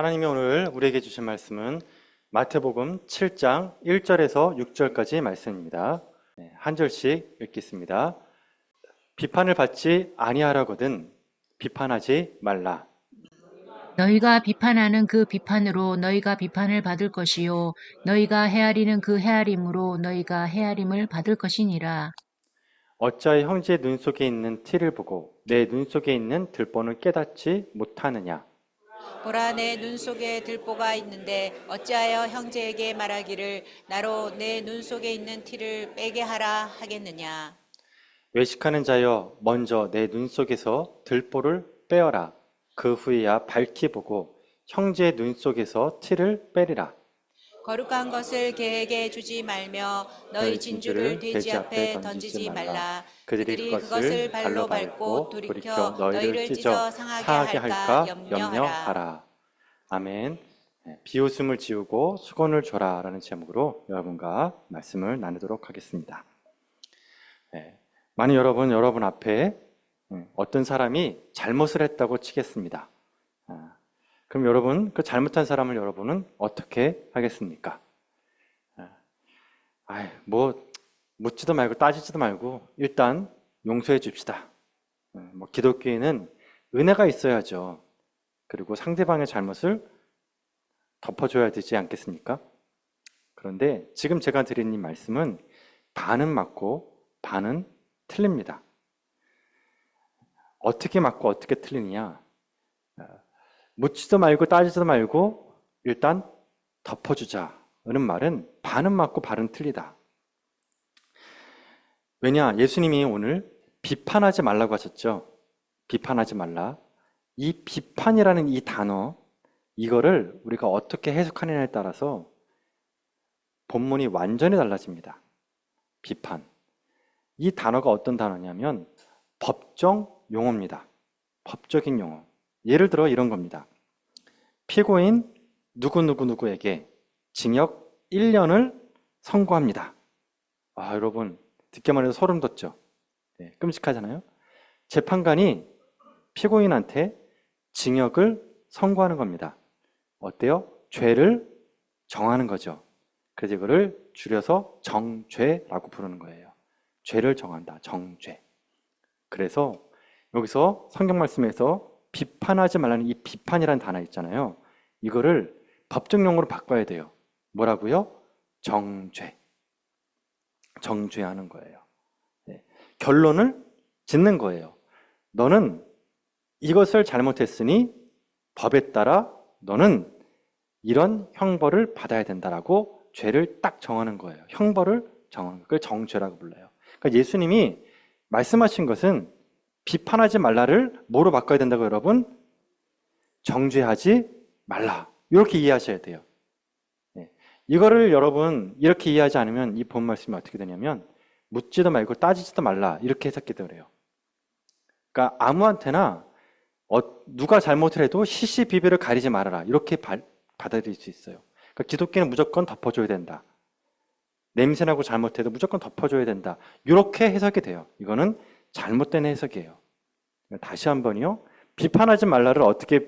하나님이 오늘 우리에게 주신 말씀은 마태복음 7장 1절에서 6절까지 말씀입니다. 한 절씩 읽겠습니다. 비판을 받지 아니하라거든 비판하지 말라. 너희가 비판하는 그 비판으로 너희가 비판을 받을 것이요 너희가 헤아리는 그 헤아림으로 너희가 헤아림을 받을 것이니라. 어찌하여 형제의 눈 속에 있는 티를 보고 내 눈 속에 있는 들보는 깨닫지 못하느냐. 보라, 내 눈 속에 들보가 있는데 어찌하여 형제에게 말하기를 나로 내 눈 속에 있는 티를 빼게 하라 하겠느냐. 외식하는 자여 먼저 내 눈 속에서 들보를 빼어라. 그 후에야 밝히 보고 형제의 눈 속에서 티를 빼리라. 거룩한 것을 개에게 주지 말며 너희 진주를 돼지 앞에 던지지 말라. 그들이 그것을 발로 밟고 돌이켜 너희를 찢어 상하게 할까 염려하라. 아멘. 비웃음을 지우고 수건을 줘라 라는 제목으로 여러분과 말씀을 나누도록 하겠습니다. 만약 여러분 앞에 어떤 사람이 잘못을 했다고 치겠습니다. 그럼 여러분, 그 잘못한 사람을 여러분은 어떻게 하겠습니까? 묻지도 말고 따지지도 말고 일단 용서해 줍시다. 기독교인은 은혜가 있어야죠. 그리고 상대방의 잘못을 덮어줘야 되지 않겠습니까? 그런데 지금 제가 드린 이 말씀은 반은 맞고 반은 틀립니다. 어떻게 맞고 어떻게 틀리느냐? 묻지도 말고 따지지도 말고 일단 덮어주자는 말은 반은 맞고 반은 틀리다. 왜냐? 예수님이 오늘 비판하지 말라고 하셨죠. 비판하지 말라. 이 비판이라는 이 단어, 이거를 우리가 어떻게 해석하느냐에 따라서 본문이 완전히 달라집니다. 비판. 이 단어가 어떤 단어냐면 법정 용어입니다. 법적인 용어. 예를 들어 이런 겁니다. 피고인 누구누구누구에게 징역 1년을 선고합니다. 여러분 듣기만 해도 소름 돋죠? 끔찍하잖아요? 재판관이 피고인한테 징역을 선고하는 겁니다. 어때요? 죄를 정하는 거죠. 그래서 이거를 줄여서 정죄라고 부르는 거예요. 죄를 정한다. 정죄. 그래서 여기서 성경 말씀에서 비판하지 말라는 이 비판이라는 단어 있잖아요. 이거를 법정 용어로 바꿔야 돼요. 뭐라고요? 정죄. 정죄하는 거예요. 결론을 짓는 거예요. 너는 이것을 잘못했으니 법에 따라 너는 이런 형벌을 받아야 된다라고 죄를 딱 정하는 거예요. 형벌을 정하는 거예요. 그걸 정죄라고 불러요. 그러니까 예수님이 말씀하신 것은 비판하지 말라를 뭐로 바꿔야 된다고 여러분? 정죄하지 말라. 이렇게 이해하셔야 돼요. 이거를 여러분 이렇게 이해하지 않으면 이 본 말씀이 어떻게 되냐면 묻지도 말고 따지지도 말라 이렇게 해석이 되어요. 그러니까 아무한테나 누가 잘못을 해도 시시비비를 가리지 말아라 이렇게 받아들일 수 있어요. 그러니까 기독교는 무조건 덮어줘야 된다. 냄새나고 잘못해도 무조건 덮어줘야 된다. 이렇게 해석이 돼요. 이거는 잘못된 해석이에요. 다시 한번요. 비판하지 말라를 어떻게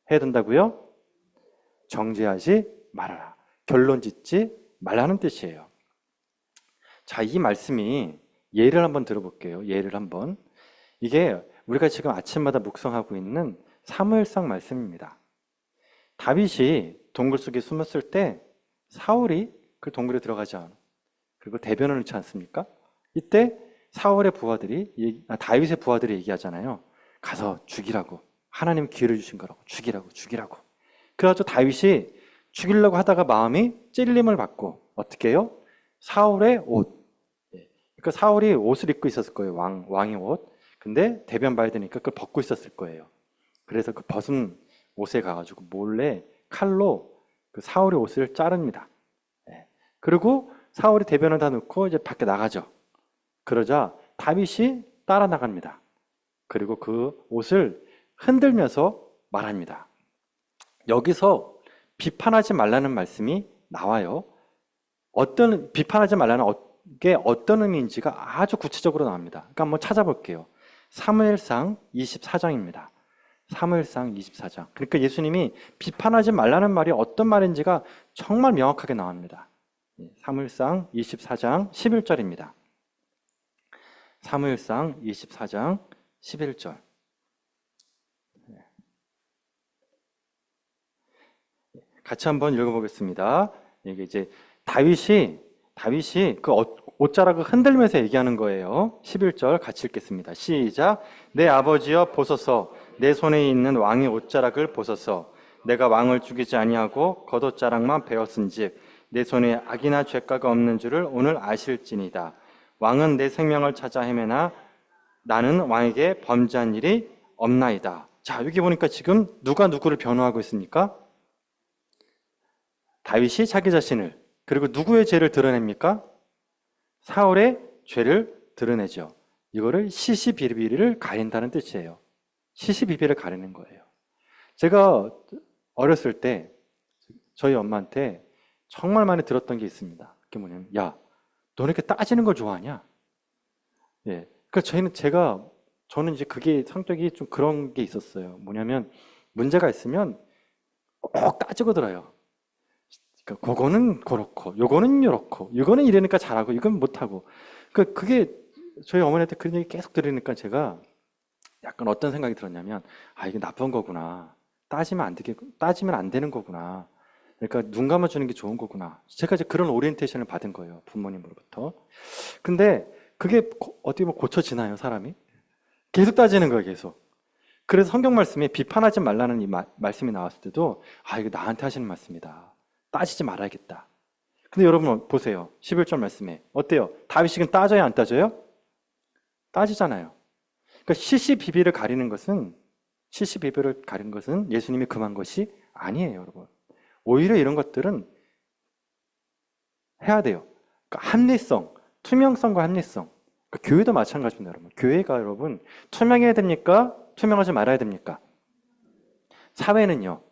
해야 된다고요? 정죄하지 말아라. 결론 짓지 말라는 뜻이에요. 자, 이 말씀이 예를 한번 들어볼게요. 예를 한번. 이게 우리가 지금 아침마다 묵상하고 있는 사무엘상 말씀입니다. 다윗이 동굴 속에 숨었을 때 사울이 그 동굴에 들어가지 않아. 그리고 대변을 넣지 않습니까? 이때 사울의 부하들이, 다윗의 부하들이 얘기하잖아요. 가서 죽이라고. 하나님 기회를 주신 거라고. 죽이라고. 그래가지고 다윗이 죽이려고 하다가 마음이 찔림을 받고 어떻게 해요? 사울의 옷. 그러니까 사울이 옷을 입고 있었을 거예요. 왕의 옷. 근데 대변 봐야 되니까 그걸 벗고 있었을 거예요. 그래서 그 벗은 옷에 가가지고 몰래 칼로 그 사울의 옷을 자릅니다. 그리고 사울이 대변을 다 넣고 이제 밖에 나가죠. 그러자 다윗이 따라 나갑니다. 그리고 그 옷을 흔들면서 말합니다. 여기서 비판하지 말라는 말씀이 나와요. 비판하지 말라는 게 어떤 의미인지가 아주 구체적으로 나옵니다. 그러니까 한번 찾아볼게요. 사무엘상 24장입니다. 사무엘상 24장. 그러니까 예수님이 비판하지 말라는 말이 어떤 말인지가 정말 명확하게 나옵니다. 사무엘상 24장 11절입니다. 사무엘상 24장 11절. 같이 한번 읽어보겠습니다. 이게 이제 다윗이 그 옷자락을 흔들면서 얘기하는 거예요. 11절 같이 읽겠습니다. 시작. 내 아버지여 보소서, 내 손에 있는 왕의 옷자락을 보소서. 내가 왕을 죽이지 아니하고 겉옷자락만 베었은즉 내 손에 악이나 죄가가 없는 줄을 오늘 아실지니다. 왕은 내 생명을 찾아 헤매나 나는 왕에게 범죄한 일이 없나이다. 자, 여기 보니까 지금 누가 누구를 변호하고 있습니까? 다윗이 자기 자신을, 그리고 누구의 죄를 드러냅니까? 사울의 죄를 드러내죠. 이거를 시시비비를 가린다는 뜻이에요. 시시비비를 가리는 거예요. 제가 어렸을 때 저희 엄마한테 정말 많이 들었던 게 있습니다. 그게 뭐냐면, 야, 너는 이렇게 따지는 걸 좋아하냐? 예. 그러니까 저는 이제 그게 성격이 좀 그런 게 있었어요. 뭐냐면, 문제가 있으면 꼭 따지고 들어요. 그러니까 그거는 그렇고, 요거는 요렇고, 이거는 이러니까 잘하고, 이건 못하고. 그게 저희 어머니한테 그런 얘기 계속 들으니까 제가 약간 어떤 생각이 들었냐면, 아, 이게 나쁜 거구나. 따지면 안 되는 거구나. 그러니까 눈 감아주는 게 좋은 거구나. 제가 이제 그런 오리엔테이션을 받은 거예요. 부모님으로부터. 근데 그게 어떻게 보면 고쳐지나요, 사람이? 계속 따지는 거예요, 계속. 그래서 성경 말씀에 비판하지 말라는 이 말씀이 나왔을 때도, 아, 이거 나한테 하시는 말씀이다. 따지지 말아야겠다. 근데 여러분 보세요. 11절 말씀에. 어때요? 다윗이 따져요, 안 따져요? 따지잖아요. 그러니까 시시비비를 가리는 것은 예수님이 금한 것이 아니에요, 여러분. 오히려 이런 것들은 해야 돼요. 그러니까 합리성, 투명성과 합리성. 그러니까 교회도 마찬가지입니다, 여러분. 교회가 여러분 투명해야 됩니까? 투명하지 말아야 됩니까? 사회는요,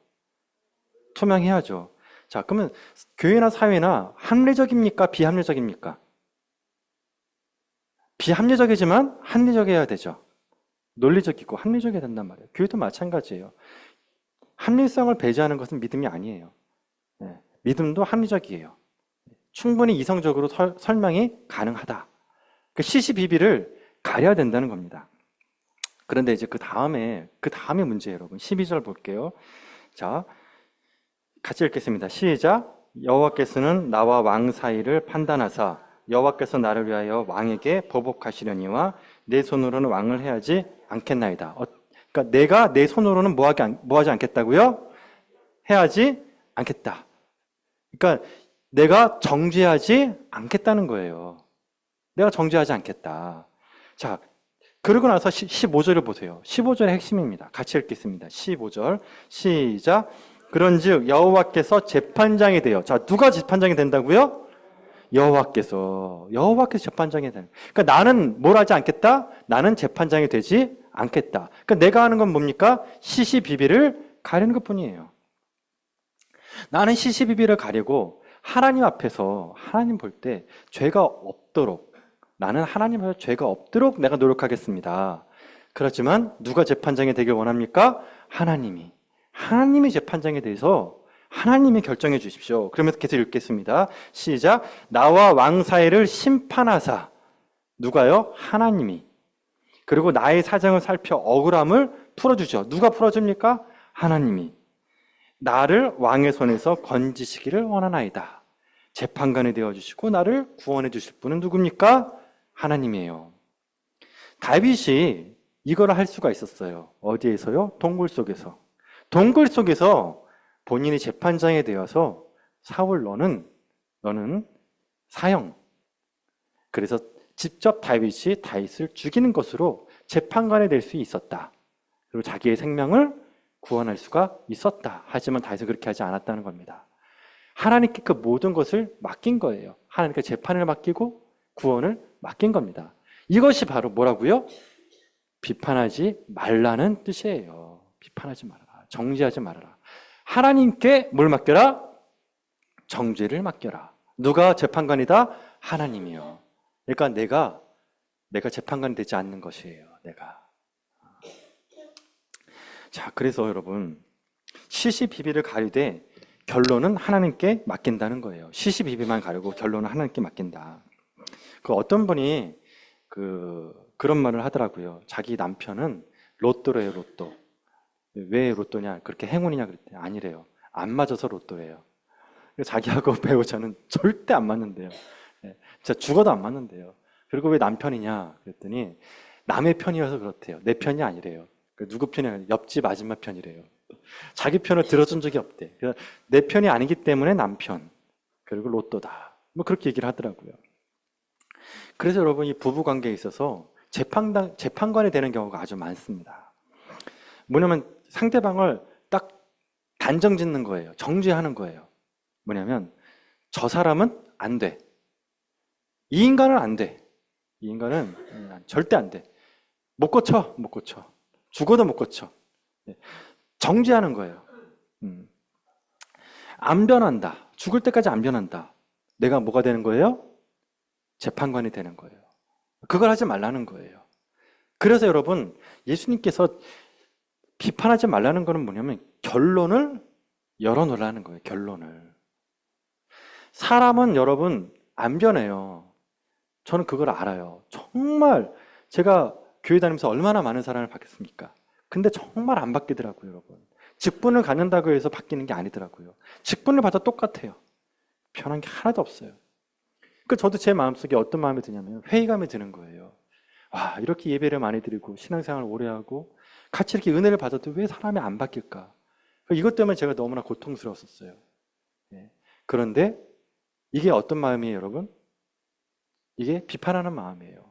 투명해야죠. 자, 그러면 교회나 사회나 합리적입니까? 비합리적입니까? 비합리적이지만 합리적이어야 되죠. 논리적이고 합리적이어야 된단 말이에요. 교회도 마찬가지예요. 합리성을 배제하는 것은 믿음이 아니에요. 네, 믿음도 합리적이에요. 충분히 이성적으로 설명이 가능하다. 그 시시비비를 가려야 된다는 겁니다. 그런데 이제 그 다음에 문제예요, 여러분. 12절 볼게요. 자, 같이 읽겠습니다. 시작. 여호와께서는 나와 왕 사이를 판단하사 여호와께서 나를 위하여 왕에게 보복하시려니와 내 손으로는 왕을 해하지 않겠나이다. 그러니까 내가 내 손으로는 뭐하지 않겠다고요? 해하지 않겠다. 그러니까 내가 정죄하지 않겠다는 거예요. 내가 정죄하지 않겠다. 자, 그러고 나서 15절을 보세요. 15절의 핵심입니다. 같이 읽겠습니다. 15절 시작. 그런즉 여호와께서 재판장이 되어. 자, 누가 재판장이 된다고요? 여호와께서 재판장이 되는. 그러니까 나는 뭘 하지 않겠다? 나는 재판장이 되지 않겠다. 그러니까 내가 하는 건 뭡니까? 시시비비를 가리는 것뿐이에요. 나는 시시비비를 가리고 하나님 앞에서 하나님 볼 때 죄가 없도록, 나는 하나님 앞에 죄가 없도록 내가 노력하겠습니다. 그렇지만 누가 재판장이 되길 원합니까? 하나님이 재판장에 대해서 하나님이 결정해 주십시오. 그러면서 계속 읽겠습니다. 시작. 나와 왕 사이를 심판하사. 누가요? 하나님이. 그리고 나의 사정을 살펴 억울함을 풀어주죠. 누가 풀어줍니까? 하나님이. 나를 왕의 손에서 건지시기를 원하나이다. 재판관이 되어주시고 나를 구원해 주실 분은 누굽니까? 하나님이에요. 다윗이 이걸 할 수가 있었어요. 어디에서요? 동굴 속에서. 동굴 속에서 본인이 재판장이 되어서 사울 너는 사형. 그래서 직접 다윗이 다윗을 죽이는 것으로 재판관이 될 수 있었다. 그리고 자기의 생명을 구원할 수가 있었다. 하지만 다윗은 그렇게 하지 않았다는 겁니다. 하나님께 그 모든 것을 맡긴 거예요. 하나님께 재판을 맡기고 구원을 맡긴 겁니다. 이것이 바로 뭐라고요? 비판하지 말라는 뜻이에요. 비판하지 말아라. 정죄하지 말아라. 하나님께 뭘 맡겨라? 정죄를 맡겨라. 누가 재판관이다? 하나님이요. 그러니까 내가 재판관이 되지 않는 것이에요. 내가. 자, 그래서 여러분, 시시비비를 가리되 결론은 하나님께 맡긴다는 거예요. 시시비비만 가리고 결론은 하나님께 맡긴다. 그 어떤 분이 그런 말을 하더라고요. 자기 남편은 로또래요, 로또. 왜 로또냐? 그렇게 행운이냐 그랬더니 아니래요. 안 맞아서 로또래요. 자기하고 배우자는 절대 안 맞는데요. 진짜 죽어도 안 맞는데요. 그리고 왜 남편이냐 그랬더니 남의 편이어서 그렇대요. 내 편이 아니래요. 누구 편이 아니라 옆집 아줌마 편이래요. 자기 편을 들어준 적이 없대. 그래서 내 편이 아니기 때문에 남편, 그리고 로또다. 뭐 그렇게 얘기를 하더라고요. 그래서 여러분, 이 부부 관계에 있어서 재판관이 되는 경우가 아주 많습니다. 뭐냐면 상대방을 딱 단정 짓는 거예요. 정죄하는 거예요. 뭐냐면 저 사람은 안 돼. 이 인간은 안 돼. 이 인간은 절대 안 돼. 못 고쳐, 못 고쳐. 죽어도 못 고쳐. 정죄하는 거예요. 안 변한다. 죽을 때까지 안 변한다. 내가 뭐가 되는 거예요? 재판관이 되는 거예요. 그걸 하지 말라는 거예요. 그래서 여러분, 예수님께서 비판하지 말라는 거는 뭐냐면 결론을 열어놓으라는 거예요. 결론을. 사람은 여러분 안 변해요. 저는 그걸 알아요. 정말 제가 교회 다니면서 얼마나 많은 사랑을 받겠습니까? 근데 정말 안 바뀌더라고요, 여러분. 직분을 갖는다고 해서 바뀌는 게 아니더라고요. 직분을 받아 똑같아요. 변한 게 하나도 없어요. 저도 제 마음속에 어떤 마음이 드냐면 회의감이 드는 거예요. 와, 이렇게 예배를 많이 드리고 신앙생활을 오래 하고 같이 이렇게 은혜를 받아도 왜 사람이 안 바뀔까? 이것 때문에 제가 너무나 고통스러웠었어요. 그런데 이게 어떤 마음이에요, 여러분? 이게 비판하는 마음이에요.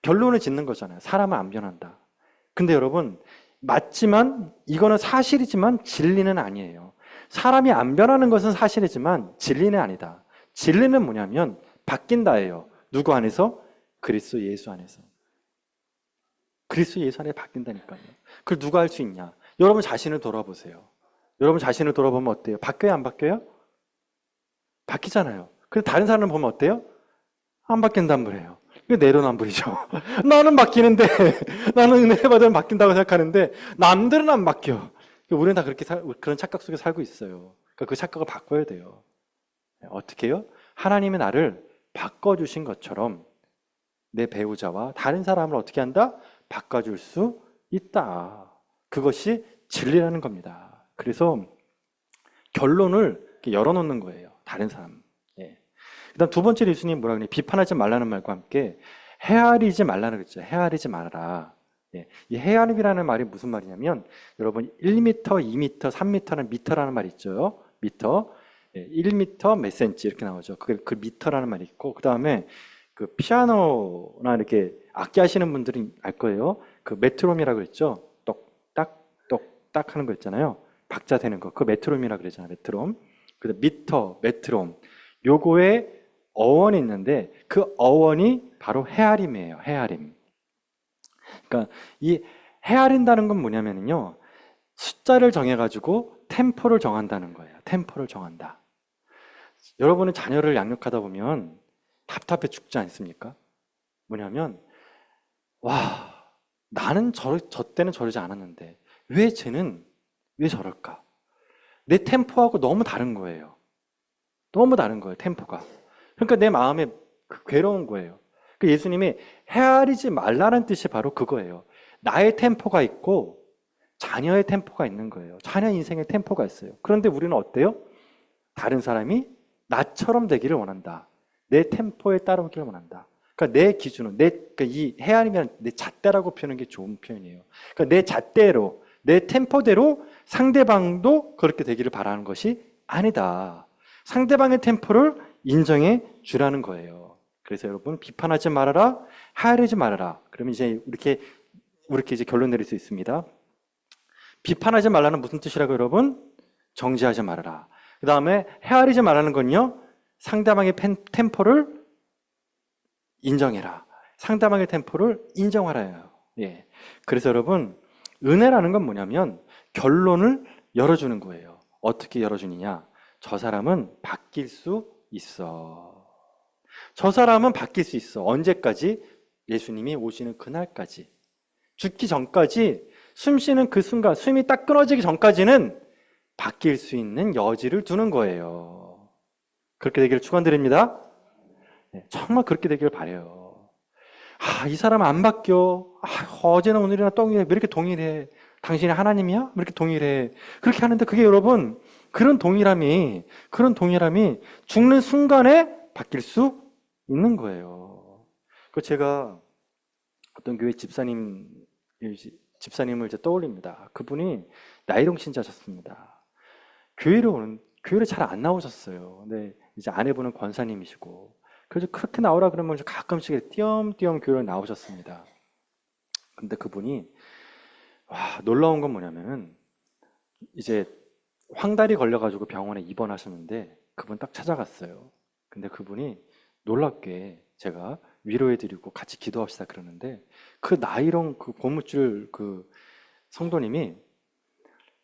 결론을 짓는 거잖아요. 사람은 안 변한다. 근데 여러분, 맞지만 이거는 사실이지만 진리는 아니에요. 사람이 안 변하는 것은 사실이지만 진리는 아니다. 진리는 뭐냐면 바뀐다예요. 누구 안에서? 그리스도 예수 안에서. 그리스도 예수 안에 바뀐다니까요. 그걸 누가 할 수 있냐? 여러분 자신을 돌아보세요. 여러분 자신을 돌아보면 어때요? 바뀌어요, 안 바뀌어요? 바뀌잖아요. 근데 다른 사람을 보면 어때요? 안 바뀐단 말이에요. 이게 내로남불이죠. 나는 바뀌는데, 나는 은혜 받으면 바뀐다고 생각하는데 남들은 안 바뀌어. 우리는 다 그렇게 그런 착각 속에 살고 있어요. 그러니까 그 착각을 바꿔야 돼요. 어떻게 해요? 하나님이 나를 바꿔주신 것처럼 내 배우자와 다른 사람을 어떻게 한다? 바꿔줄 수 있다. 그것이 진리라는 겁니다. 그래서 결론을 이렇게 열어놓는 거예요. 다른 사람. 그 다음 두 번째 예수님 뭐라 그러냐? 비판하지 말라는 말과 함께 헤아리지 말라는 거죠. 헤아리지 말아라. 이 헤아림이라는 말이 무슨 말이냐면 여러분 1m, 2m, 3m는 미터라는 말이 있죠. 미터. 1m 몇 센치 이렇게 나오죠. 그 미터라는 말이 있고 그 다음에 그 피아노나 이렇게 악기 하시는 분들은 알 거예요. 그 메트롬이라고 그랬죠. 똑딱 똑딱 하는 거 있잖아요. 박자 되는 거. 그 메트롬이라고 그러잖아요. 메트롬. 그래서 미터, 메트롬. 요거에 어원이 있는데 그 어원이 바로 헤아림이에요. 헤아림. 그러니까 이 헤아린다는 건 뭐냐면요. 숫자를 정해가지고 템포를 정한다는 거예요. 템포를 정한다. 여러분은 자녀를 양육하다 보면 답답해 죽지 않습니까? 뭐냐면 와, 나는 저 때는 저러지 않았는데 왜 쟤는 왜 저럴까? 내 템포하고 너무 다른 거예요. 너무 다른 거예요. 템포가. 그러니까 내 마음에 괴로운 거예요. 그 예수님이 헤아리지 말라는 뜻이 바로 그거예요. 나의 템포가 있고 자녀의 템포가 있는 거예요. 자녀 인생의 템포가 있어요. 그런데 우리는 어때요? 다른 사람이 나처럼 되기를 원한다. 내 템포에 따라오기를 원한다. 그러니까 내 기준은 그러니까 이 헤아림이란 내 잣대라고 표현하는 게 좋은 표현이에요. 그러니까 내 잣대로 내 템포대로 상대방도 그렇게 되기를 바라는 것이 아니다. 상대방의 템포를 인정해 주라는 거예요. 그래서 여러분 비판하지 말아라, 헤아리지 말아라. 그러면 이제 이렇게 이제 결론 내릴 수 있습니다. 비판하지 말라는 무슨 뜻이라고 여러분? 정죄하지 말아라. 그 다음에 헤아리지 말라는 건요, 상대방의 템포를 인정해라. 상대방의 템포를 인정하라요. 예. 그래서 여러분 은혜라는 건 뭐냐면 결론을 열어주는 거예요. 어떻게 열어주느냐? 저 사람은 바뀔 수 있어. 저 사람은 바뀔 수 있어. 언제까지? 예수님이 오시는 그날까지. 죽기 전까지 숨 쉬는 그 순간, 숨이 딱 끊어지기 전까지는 바뀔 수 있는 여지를 두는 거예요. 그렇게 되기를 축원드립니다. 네, 정말 그렇게 되기를 바라요. 이 사람 안 바뀌어. 어제나 오늘이나 똥이래. 왜 이렇게 동일해? 당신이 하나님이야? 왜 이렇게 동일해? 그렇게 하는데 그게 여러분, 그런 동일함이 죽는 순간에 바뀔 수 있는 거예요. 그 제가 어떤 교회 집사님을 이제 떠올립니다. 그분이 나이롱 신자셨습니다. 교회를 잘 안 나오셨어요. 근데 이제 아내분은 권사님이시고, 그래서 그렇게 나오라 그러면 가끔씩 띄엄띄엄 교회를 나오셨습니다. 근데 그분이, 놀라운 건 뭐냐면은, 이제 황달이 걸려가지고 병원에 입원하셨는데, 그분 딱 찾아갔어요. 근데 그분이 놀랍게 제가 위로해드리고 같이 기도합시다 그러는데, 그 나이롱 그 고무줄 그 성도님이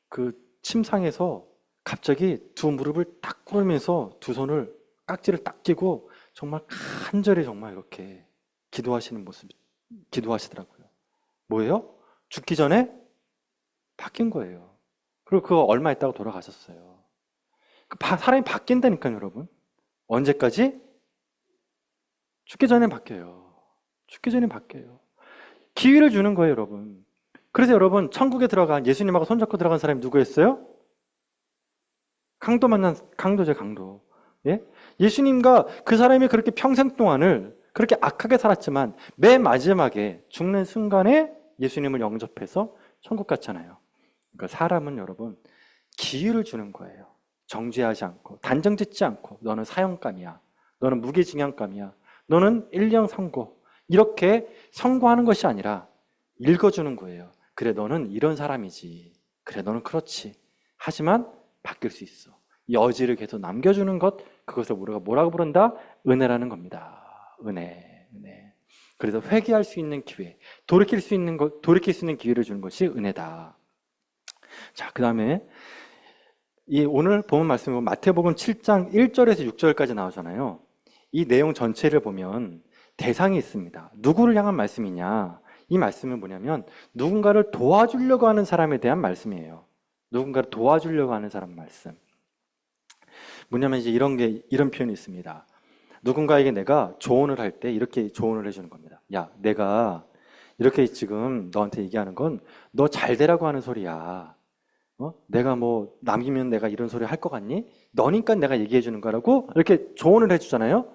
그 침상에서 갑자기 두 무릎을 딱 꿇으면서 두 손을 깍지를 딱 끼고 정말 간절히 정말 이렇게 기도하시는 모습, 기도하시더라고요. 뭐예요? 죽기 전에 바뀐 거예요. 그리고 그거 얼마 있다가 돌아가셨어요. 사람이 바뀐다니까요, 여러분. 언제까지? 죽기 전에 바뀌어요. 죽기 전에 바뀌어요. 기회를 주는 거예요, 여러분. 그래서 여러분, 천국에 들어간 예수님하고 손잡고 들어간 사람이 누구였어요? 강도죠, 강도. 예? 예수님과 그 사람이 그렇게 평생 동안을 그렇게 악하게 살았지만 맨 마지막에 죽는 순간에 예수님을 영접해서 천국 갔잖아요. 그러니까 사람은 여러분, 기회를 주는 거예요. 정죄하지 않고, 단정 짓지 않고, 너는 사형감이야. 너는 무기징역감이야. 너는 1년 선고. 이렇게 선고하는 것이 아니라 읽어주는 거예요. 그래, 너는 이런 사람이지. 그래, 너는 그렇지. 하지만 바뀔 수 있어. 여지를 계속 남겨주는 것, 그것을 우리가 뭐라고 부른다? 은혜라는 겁니다. 은혜. 그래서 회개할 수 있는 기회, 돌이킬 수 있는 기회를 주는 것이 은혜다. 자, 그 다음에 오늘 본 말씀은 마태복음 7장 1절에서 6절까지 나오잖아요. 이 내용 전체를 보면 대상이 있습니다. 누구를 향한 말씀이냐? 이 말씀은 뭐냐면 누군가를 도와주려고 하는 사람에 대한 말씀이에요. 누군가를 도와주려고 하는 사람 말씀. 뭐냐면 이제 이런 표현이 있습니다. 누군가에게 내가 조언을 할 때 이렇게 조언을 해주는 겁니다. 야, 내가 이렇게 지금 너한테 얘기하는 건 너 잘 되라고 하는 소리야. 내가 뭐 남기면 내가 이런 소리 할 것 같니? 너니까 내가 얘기해 주는 거라고 이렇게 조언을 해주잖아요.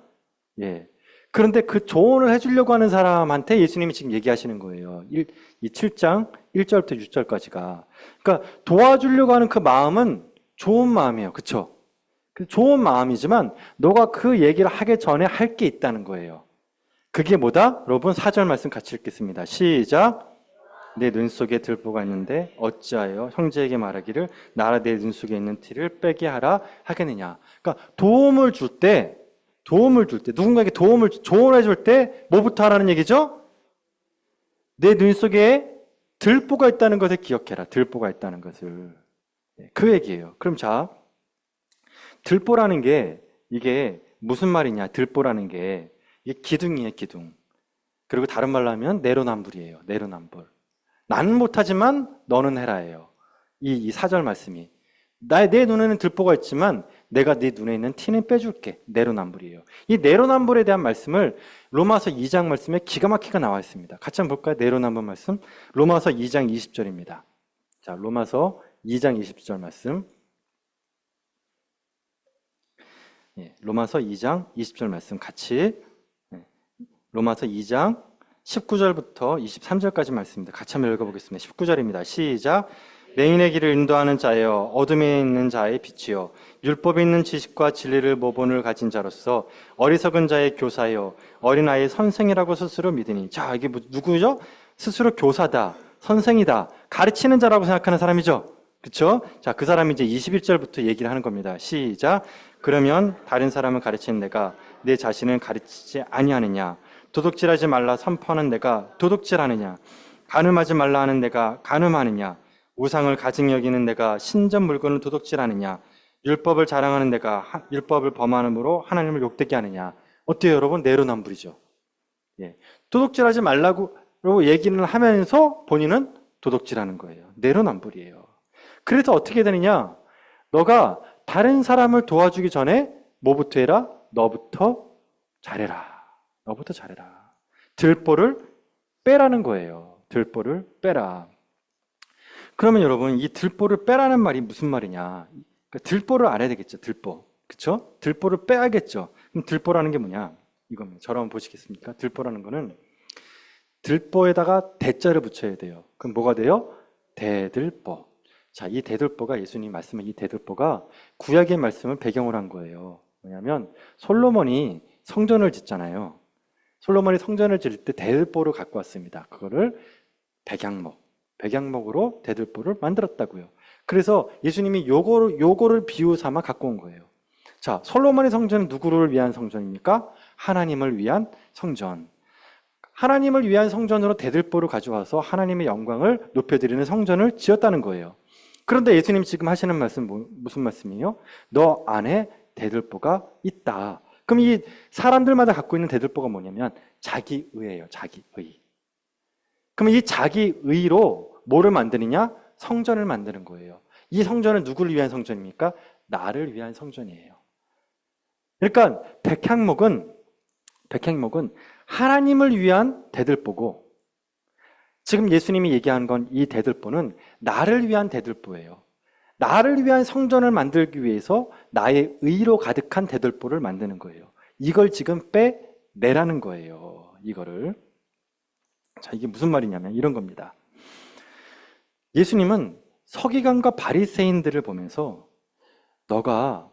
예. 그런데 그 조언을 해주려고 하는 사람한테 예수님이 지금 얘기하시는 거예요. 이 7장 1절부터 6절까지가. 그러니까 도와주려고 하는 그 마음은 좋은 마음이에요. 그쵸? 좋은 마음이지만 너가 그 얘기를 하기 전에 할 게 있다는 거예요. 그게 뭐다? 여러분 4절 말씀 같이 읽겠습니다. 시작. 내 눈 속에 들보가 있는데 어찌하여 형제에게 말하기를 나라 내 눈 속에 있는 티를 빼게 하라 하겠느냐. 그러니까 도움을 줄 때 누군가에게 조언해 줄 때 뭐부터 하라는 얘기죠? 내 눈 속에 들보가 있다는 것을 기억해라. 들보가 있다는 것을. 그 얘기예요. 그럼 자, 들보라는 게 이게 무슨 말이냐? 들보라는 게 이게 기둥이에요, 기둥. 그리고 다른 말로 하면 내로남불이에요. 내로남불. 나는 못하지만 너는 해라예요. 이 4절 말씀이. 내 눈에는 들보가 있지만 내가 네 눈에 있는 티는 빼줄게. 내로남불이에요. 이 내로남불에 대한 말씀을 로마서 2장 말씀에 기가 막히게 나와 있습니다. 같이 한번 볼까요? 내로남불 말씀. 로마서 2장 20절입니다. 자, 로마서 2장 20절 말씀. 로마서 2장 20절 말씀 같이. 로마서 2장 19절부터 23절까지 말씀입니다. 같이 한번 읽어보겠습니다. 19절입니다. 시작. 맹인의 길을 인도하는 자여, 어둠에 있는 자의 빛이여, 율법에 있는 지식과 진리를 모본을 가진 자로서 어리석은 자의 교사여, 어린아이의 선생이라고 스스로 믿으니. 자, 이게 누구죠? 스스로 교사다, 선생이다, 가르치는 자라고 생각하는 사람이죠. 그렇죠? 자, 그 사람이 이제 21절부터 얘기를 하는 겁니다. 시작. 그러면 다른 사람을 가르치는 내가 내 자신을 가르치지 아니하느냐? 도둑질하지 말라 선포하는 내가 도둑질하느냐? 간음하지 말라 하는 내가 간음하느냐? 우상을 가증 여기는 내가 신전 물건을 도둑질하느냐? 율법을 자랑하는 내가 율법을 범함으로 하나님을 욕되게 하느냐? 어때요, 여러분? 내로남불이죠. 예. 도둑질하지 말라고 얘기를 하면서 본인은 도둑질하는 거예요. 내로남불이에요. 그래서 어떻게 되느냐? 너가 다른 사람을 도와주기 전에 뭐부터 해라? 너부터 잘해라. 너부터 잘해라. 들보를 빼라는 거예요. 들보를 빼라. 그러면 여러분, 이 들보를 빼라는 말이 무슨 말이냐? 그러니까 들보를 알아야 되겠죠. 들보. 그쵸? 들보를 빼야겠죠. 그럼 들보라는 게 뭐냐? 이겁니다. 저를 한번 보시겠습니까? 들보라는 거는 들보에다가 대자를 붙여야 돼요. 그럼 뭐가 돼요? 대들보. 자, 이 대들보가 예수님 말씀은 이 대들보가 구약의 말씀을 배경으로 한 거예요. 뭐냐면 솔로몬이 성전을 짓잖아요. 솔로몬이 성전을 지을 때 대들보를 갖고 왔습니다. 그거를 백양목으로 대들보를 만들었다고요. 그래서 예수님이 요거를 비유 삼아 갖고 온 거예요. 자, 솔로몬의 성전은 누구를 위한 성전입니까? 하나님을 위한 성전. 하나님을 위한 성전으로 대들보를 가져와서 하나님의 영광을 높여드리는 성전을 지었다는 거예요. 그런데 예수님 지금 하시는 말씀 무슨 말씀이에요? 너 안에 대들보가 있다. 그럼 이 사람들마다 갖고 있는 대들보가 뭐냐면 자기의예요. 자기의. 그럼 이 자기의로 뭐를 만드느냐? 성전을 만드는 거예요. 이 성전은 누구를 위한 성전입니까? 나를 위한 성전이에요. 그러니까 백향목은 하나님을 위한 대들보고, 지금 예수님이 얘기하는 건 이 대들보는 나를 위한 대들보예요. 나를 위한 성전을 만들기 위해서 나의 의로 가득한 대들보를 만드는 거예요. 이걸 지금 빼내라는 거예요. 이거를. 자, 이게 무슨 말이냐면 이런 겁니다. 예수님은 서기관과 바리새인들을 보면서 너가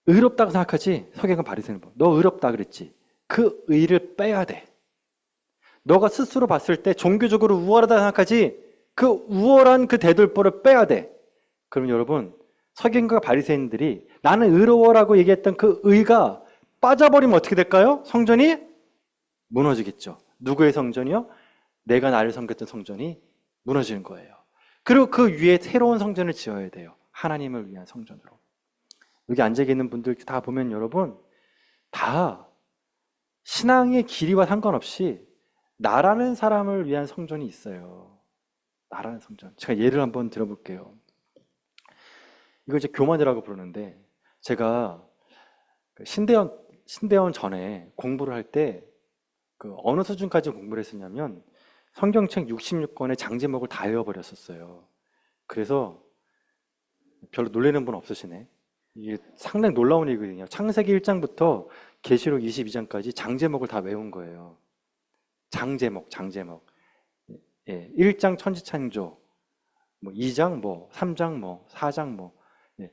의롭다고 생각하지? 서기관 바리새인을 보면 너 의롭다 그랬지? 그 의를 빼야 돼. 너가 스스로 봤을 때 종교적으로 우월하다 생각하지? 그 우월한 그 대들보를 빼야 돼. 그럼 여러분, 서기관과 바리새인들이 나는 의로워라고 얘기했던 그 의가 빠져버리면 어떻게 될까요? 성전이 무너지겠죠. 누구의 성전이요? 내가 나를 섬겼던 성전이 무너지는 거예요. 그리고 그 위에 새로운 성전을 지어야 돼요. 하나님을 위한 성전으로. 여기 앉아 있는 분들 다 보면 여러분, 다 신앙의 길이와 상관없이 나라는 사람을 위한 성전이 있어요. 나라는 성전. 제가 예를 한번 들어볼게요. 이거 이제 교만이라고 부르는데, 제가 신대원 전에 공부를 할 때 어느 수준까지 공부를 했었냐면 성경책 66권의 장제목을 다 외워버렸었어요. 그래서 별로 놀라는 분 없으시네. 이게 상당히 놀라운 얘기거든요. 창세기 1장부터 계시록 22장까지 장제목을 다 외운 거예요. 장제목. 예, 1장 천지창조, 2장 3장 4장 예.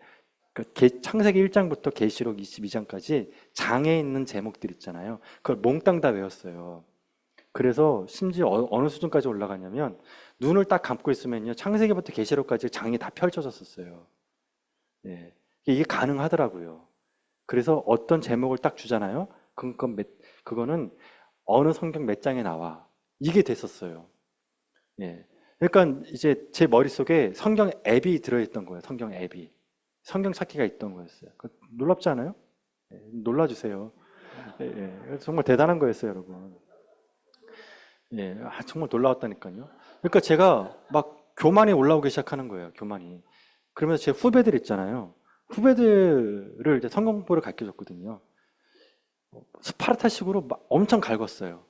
그러니까 창세기 1장부터 계시록 22장까지 장에 있는 제목들 있잖아요. 그걸 몽땅 다 외웠어요. 그래서 심지어 어느 수준까지 올라갔냐면 눈을 딱 감고 있으면요, 창세기부터 계시록까지 장이 다 펼쳐졌었어요. 예. 이게 가능하더라고요. 그래서 어떤 제목을 딱 주잖아요. 그거는 어느 성경 몇 장에 나와. 이게 됐었어요. 예. 그러니까 이제 제 머릿속에 성경 앱이 들어있던 거예요. 성경 앱이. 성경 찾기가 있던 거였어요. 놀랍지 않아요? 예, 놀라주세요. 예, 정말 대단한 거였어요, 여러분. 예, 정말 놀라웠다니까요. 그러니까 제가 막 교만이 올라오기 시작하는 거예요, 교만이. 그러면서 제 후배들 있잖아요. 후배들을 이제 성경 공부를 가르쳐줬거든요. 스파르타식으로 막 엄청 갈궜어요.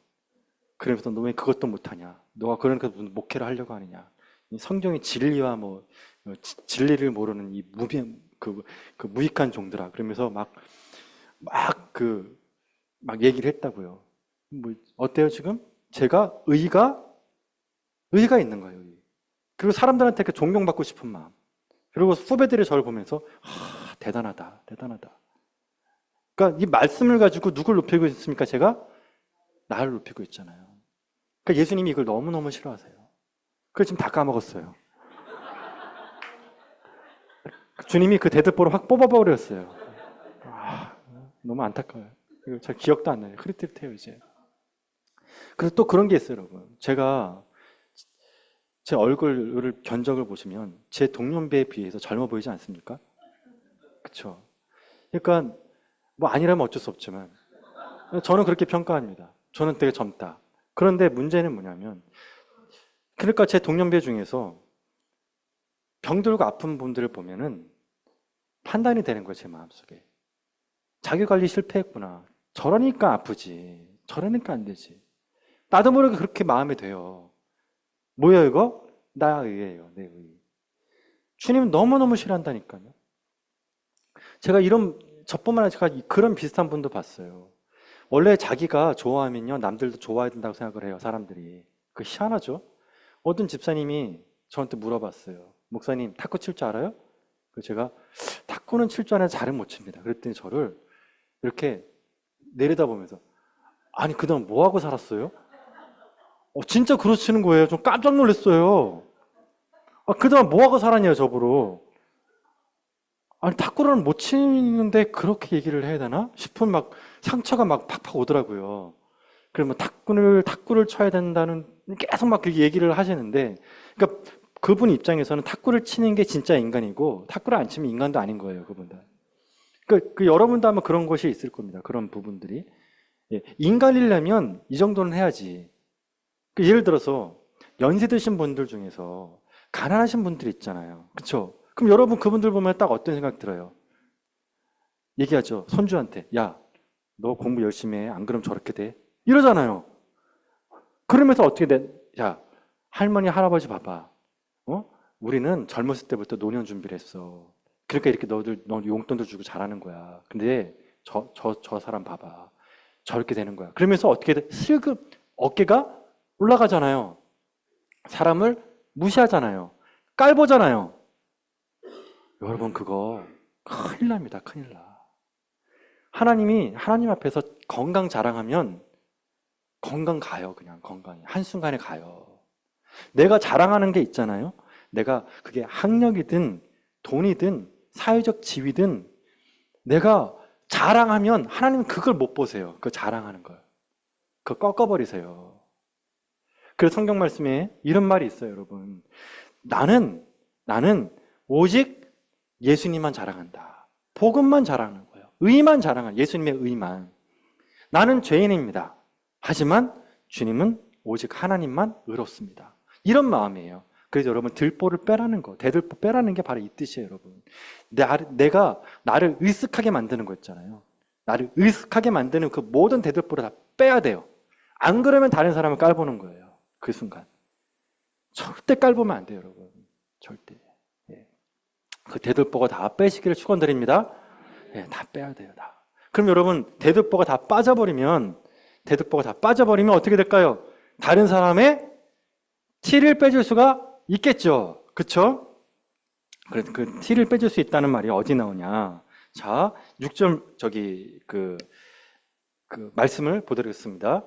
그러면서 너 왜 그것도 못하냐? 너가 그러니까 무슨 목회를 하려고 하느냐? 이 성경의 진리와 진리를 모르는 이 무익한 종들아. 그러면서 막 얘기를 했다고요. 어때요 지금? 제가 의가 있는 거예요. 그리고 사람들한테 존경받고 싶은 마음. 그리고 후배들이 저를 보면서 대단하다. 그러니까 이 말씀을 가지고 누굴 높이고 있습니까? 제가 나를 높이고 있잖아요. 그러니까 예수님이 이걸 너무너무 싫어하세요. 그래서 지금 다 까먹었어요. 주님이 그 대들보를 확 뽑아버렸어요. 너무 안타까워요. 잘 기억도 안 나요. 흐릿흐릿해요 이제. 그래서 또 그런 게 있어요, 여러분. 제가 제 얼굴을 견적을 보시면 제 동년배에 비해서 젊어 보이지 않습니까? 그렇죠. 그러니까 아니라면 어쩔 수 없지만 저는 그렇게 평가합니다. 저는 되게 젊다. 그런데 문제는 뭐냐면 그러니까 제 동년배 중에서 병들고 아픈 분들을 보면은 판단이 되는 거예요, 제 마음속에. 자기 관리 실패했구나. 저러니까 아프지. 저러니까 안 되지. 나도 모르게 그렇게 마음이 돼요. 뭐야 이거? 나 의예요, 내 의. 주님 너무너무 싫어한다니까요. 제가 저뿐만 아니라 제가 그런 비슷한 분도 봤어요. 원래 자기가 좋아하면요, 남들도 좋아해야 된다고 생각을 해요, 사람들이. 그 희한하죠? 어떤 집사님이 저한테 물어봤어요. 목사님, 탁구 칠 줄 알아요? 그래서 제가 탁구는 칠 줄 아는데 잘은 못 칩니다. 그랬더니 저를 이렇게 내려다보면서 아니, 그동안 뭐 하고 살았어요? 진짜 그러시는 거예요. 좀 깜짝 놀랐어요. 그동안 뭐 하고 살았냐요, 저보러. 아니, 탁구를 못 치는데 그렇게 얘기를 해야 되나 싶은 막 상처가 막 팍팍 오더라고요. 그러면 탁구를 쳐야 된다는 계속 막 그렇게 얘기를 하시는데, 그러니까 그분 입장에서는 탁구를 치는 게 진짜 인간이고 탁구를 안 치면 인간도 아닌 거예요, 그분들. 그 여러분도 아마 그런 것이 있을 겁니다. 그런 부분들이. 예, 인간이려면 이 정도는 해야지. 예를 들어서 연세 드신 분들 중에서 가난하신 분들 있잖아요. 그렇죠? 그럼 여러분 그분들 보면 딱 어떤 생각 들어요? 얘기하죠. 손주한테. 야, 너 공부 열심히 해. 안 그러면 저렇게 돼. 이러잖아요. 그러면서 어떻게 돼? 야, 할머니, 할아버지 봐봐. 우리는 젊었을 때부터 노년 준비를 했어. 그러니까 이렇게 너 용돈도 주고 잘하는 거야. 근데 저 사람 봐봐. 저렇게 되는 거야. 그러면서 어떻게 돼? 슬금 어깨가 올라가잖아요. 사람을 무시하잖아요. 깔보잖아요. 여러분 그거 큰일 납니다. 큰일 나. 하나님 앞에서 건강 자랑하면 건강 가요. 그냥 건강이. 한순간에 가요. 내가 자랑하는 게 있잖아요. 내가 그게 학력이든 돈이든 사회적 지위든 내가 자랑하면 하나님은 그걸 못 보세요. 그 자랑하는 걸. 그거 꺾어버리세요. 그래서 성경 말씀에 이런 말이 있어요, 여러분. 나는 오직 예수님만 자랑한다. 복음만 자랑하는 거예요. 의만 자랑하는, 예수님의 의만. 나는 죄인입니다. 하지만 주님은 오직 하나님만 의롭습니다. 이런 마음이에요. 그래서 여러분 들보를 빼라는 거, 대들보 빼라는 게 바로 이 뜻이에요, 여러분. 내가 나를 으쓱하게 만드는 거 있잖아요. 나를 으쓱하게 만드는 그 모든 대들보를 다 빼야 돼요. 안 그러면 다른 사람을 깔보는 거예요. 그 순간. 절대 깔보면 안 돼요, 여러분. 절대. 예. 그 대들보가 다 빼시기를 축원드립니다. 예, 다 빼야 돼요, 다. 그럼 여러분 대들보가 다 빠져버리면 어떻게 될까요? 다른 사람의 티를 빼줄 수가 있겠죠. 그쵸? 그래서 그 티를 빼줄 수 있다는 말이 어디 나오냐. 자, 6절 그 말씀을 보도록 하겠습니다.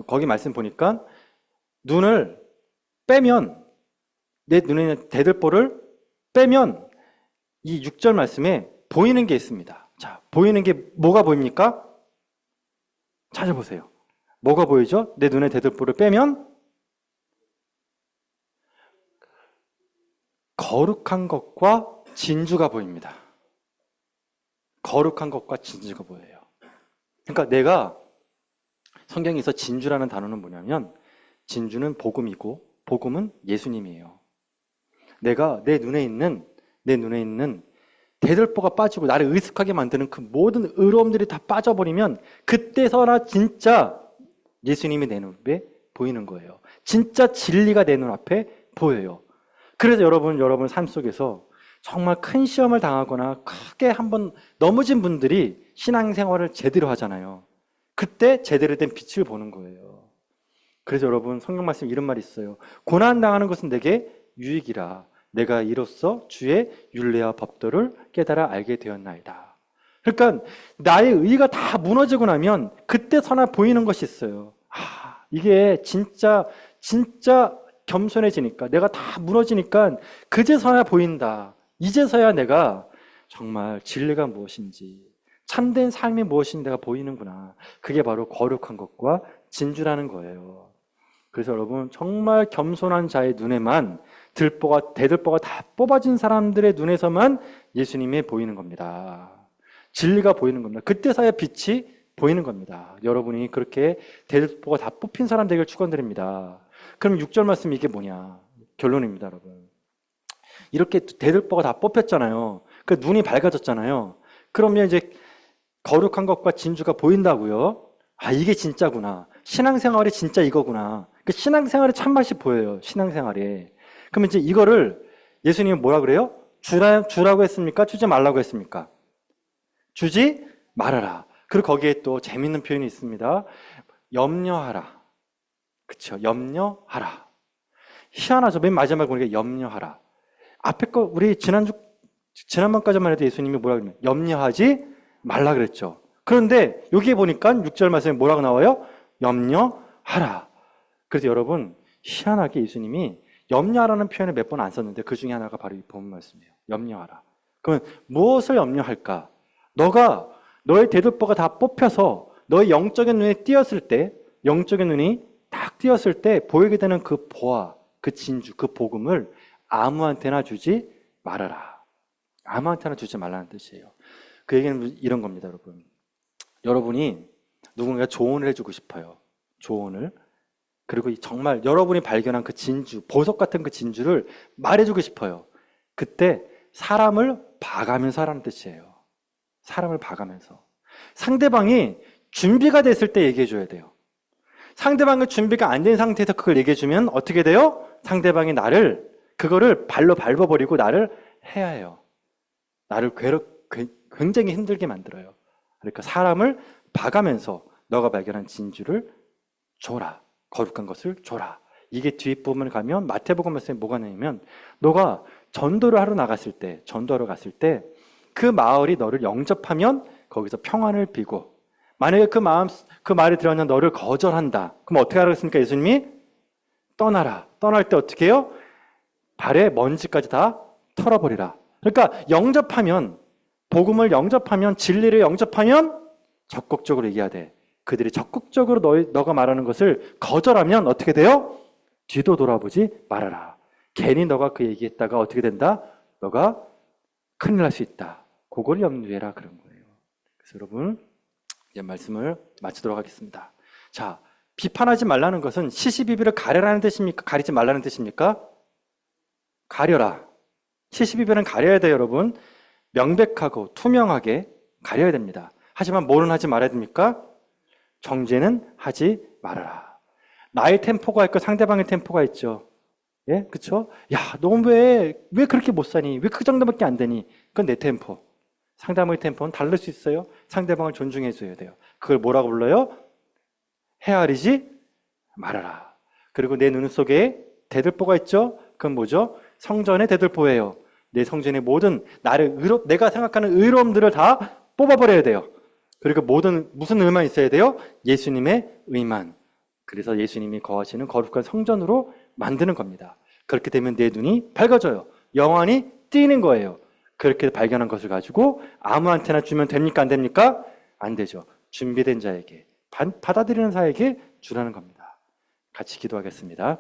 거기 말씀 보니까 눈을 빼면, 내 눈에 있는 대들보를 빼면 이 6절 말씀에 보이는 게 있습니다. 자, 보이는 게 뭐가 보입니까? 찾아보세요. 뭐가 보이죠? 내 눈에 대들보를 빼면 거룩한 것과 진주가 보입니다. 거룩한 것과 진주가 보여요. 그러니까 내가 성경에서 진주라는 단어는 뭐냐면 진주는 복음이고 복음은 예수님이에요. 내가 내 눈에 있는 대들보가 빠지고 나를 으쓱하게 만드는 그 모든 의로움들이 다 빠져버리면 그때서나 진짜 예수님이 내 눈앞에 보이는 거예요. 진짜 진리가 내 눈앞에 보여요. 그래서 여러분 삶 속에서 정말 큰 시험을 당하거나 크게 한번 넘어진 분들이 신앙생활을 제대로 하잖아요. 그때 제대로 된 빛을 보는 거예요. 그래서 여러분 성경 말씀 이런 말이 있어요. 고난당하는 것은 내게 유익이라. 내가 이로써 주의 율례와 법도를 깨달아 알게 되었나이다. 그러니까 나의 의가 다 무너지고 나면 그때서나 보이는 것이 있어요. 이게 진짜 겸손해지니까, 내가 다 무너지니까 그제서야 보인다. 이제서야 내가 정말 진리가 무엇인지, 참된 삶이 무엇인지 내가 보이는구나. 그게 바로 거룩한 것과 진주라는 거예요. 그래서 여러분 정말 겸손한 자의 눈에만 대들보가 다 뽑아진 사람들의 눈에서만 예수님이 보이는 겁니다. 진리가 보이는 겁니다. 그때서야 빛이 보이는 겁니다. 여러분이 그렇게 대들보가 다 뽑힌 사람 되길 축원드립니다. 그럼 6절 말씀 이게 뭐냐? 결론입니다, 여러분. 이렇게 대들보가 다 뽑혔잖아요. 그 눈이 밝아졌잖아요. 그러면 이제 거룩한 것과 진주가 보인다고요. 아, 이게 진짜구나. 신앙생활이 진짜 이거구나. 그 신앙생활의 참맛이 보여요. 신앙생활에. 그러면 이제 이거를 예수님은 뭐라 그래요? 주라고 했습니까? 주지 말라고 했습니까? 주지 말아라. 그리고 거기에 또 재밌는 표현이 있습니다. 염려하라. 그쵸? 염려하라. 희한하죠. 맨 마지막에 보니까 염려하라. 앞에 거 우리 지난번까지만 해도 예수님이 뭐라 그러면 염려하지 말라 그랬죠. 그런데 여기에 보니까 6절 말씀에 뭐라고 나와요? 염려하라. 그래서 여러분 희한하게 예수님이 염려하라는 표현을 몇 번 안 썼는데 그 중에 하나가 바로 이 본문 말씀이에요. 염려하라. 그러면 무엇을 염려할까? 너의 대들보가 다 뽑혀서 너의 영적인 눈에 띄었을 때, 영적인 눈이 딱 띄었을 때 보이게 되는 그 보화, 그 진주, 그 복음을 아무한테나 주지 말아라. 아무한테나 주지 말라는 뜻이에요. 그 얘기는 이런 겁니다, 여러분. 여러분이 누군가 조언을 해주고 싶어요. 조언을. 그리고 정말 여러분이 발견한 그 진주, 보석 같은 그 진주를 말해주고 싶어요. 그때 사람을 봐가면서 하라는 뜻이에요. 사람을 봐가면서. 상대방이 준비가 됐을 때 얘기해줘야 돼요. 상대방의 준비가 안 된 상태에서 그걸 얘기해주면 어떻게 돼요? 상대방이 그거를 발로 밟아버리고 나를 해야 해요. 나를 굉장히 힘들게 만들어요. 그러니까 사람을 봐가면서 너가 발견한 진주를 줘라. 거룩한 것을 줘라. 이게 뒷부분을 가면 마태복음 말씀에 뭐가 나냐면 너가 전도를 하러 나갔을 때, 전도하러 갔을 때 그 마을이 너를 영접하면 거기서 평안을 비고 만약에 그 말이 들어오면 너를 거절한다. 그럼 어떻게 하라고 예수님이? 떠나라. 떠날 때 어떻게 해요? 발에 먼지까지 다 털어버리라. 그러니까 복음을 영접하면, 진리를 영접하면 적극적으로 얘기해야 돼. 그들이 적극적으로 너가 말하는 것을 거절하면 어떻게 돼요? 뒤도 돌아보지 말아라. 괜히 너가 그 얘기했다가 어떻게 된다? 너가 큰일 날 수 있다. 그걸 염두해라 그런 거예요. 그래서 여러분 이제 말씀을 마치도록 하겠습니다. 자, 비판하지 말라는 것은 시시비비를 가려라는 뜻입니까? 가리지 말라는 뜻입니까? 가려라. 시시비비는 가려야 돼요, 여러분. 명백하고 투명하게 가려야 됩니다. 하지만 뭐는 하지 말아야 됩니까? 정죄는 하지 말아라. 나의 템포가 있고 상대방의 템포가 있죠. 예, 그쵸? 야, 너 왜 그렇게 못 사니? 왜 그 정도밖에 안 되니? 그건 내 템포. 상대방의 템포는 다를 수 있어요. 상대방을 존중해줘야 돼요. 그걸 뭐라고 불러요? 헤아리지 말아라. 그리고 내 눈 속에 대들보가 있죠? 그건 뭐죠? 성전의 대들보예요. 내 성전의 모든 내가 생각하는 의로움들을 다 뽑아버려야 돼요. 그리고 무슨 의만 있어야 돼요? 예수님의 의만. 그래서 예수님이 거하시는 거룩한 성전으로 만드는 겁니다. 그렇게 되면 내 눈이 밝아져요. 영안이 띄는 거예요. 그렇게 발견한 것을 가지고 아무한테나 주면 됩니까? 안 됩니까? 안 되죠. 준비된 자에게, 받아들이는 자에게 주라는 겁니다. 같이 기도하겠습니다.